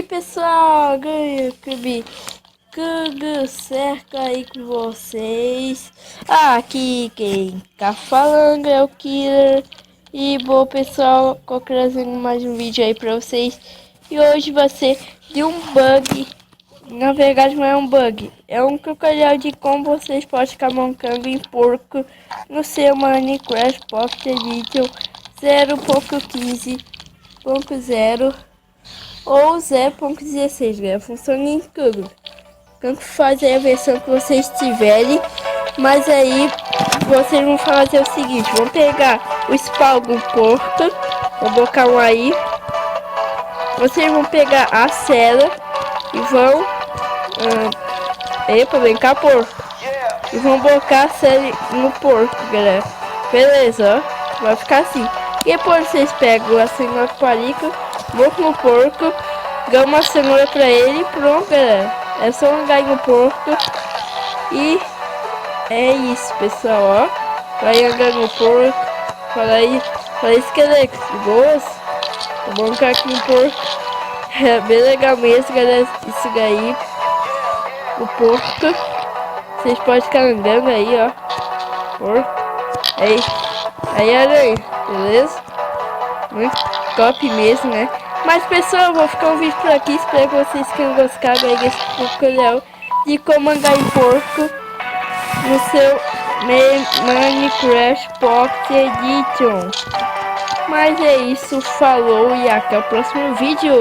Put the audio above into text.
pessoal, tudo certo aí com vocês? Aqui quem tá falando é o Killer. E bom pessoal, tô trazendo mais um vídeo aí pra vocês. E hoje vai ser de um bug. Na verdade não é um bug, é um tutorial de como vocês podem ficar montando em porco no seu Minecraft Pocket Edition 0.15.0 ou 0.16, galera. Funciona em tudo. Tanto faz aí a versão que vocês tiverem. Mas aí vocês vão fazer o seguinte: vão pegar o spawn do porco, vou colocar um aí. Vocês vão pegar a cela e vão vem cá, porco. E vão colocar a cela no porco, galera. Beleza, ó. Vai ficar assim. E depois vocês pegam a cenoura parica, vão no porco, dão uma cenoura pra ele e pronto, galera. É só um no porco. E é isso, pessoal, ó. Vai andar no porco. Fala aí, esqueleto, boas. Vamos ficar aqui no porco. É bem legal mesmo, galera. Isso daí. O porco. Vocês podem ficar andando aí, ó. Porco. Aí, aranha. Beleza? Muito top mesmo, né? Mas, pessoal, eu vou ficar um vídeo por aqui. Espero que vocês tenham gostado aí desse tutorial de como andar em porco no seu Minecraft Pocket Edition. Mas é isso, falou e até o próximo vídeo.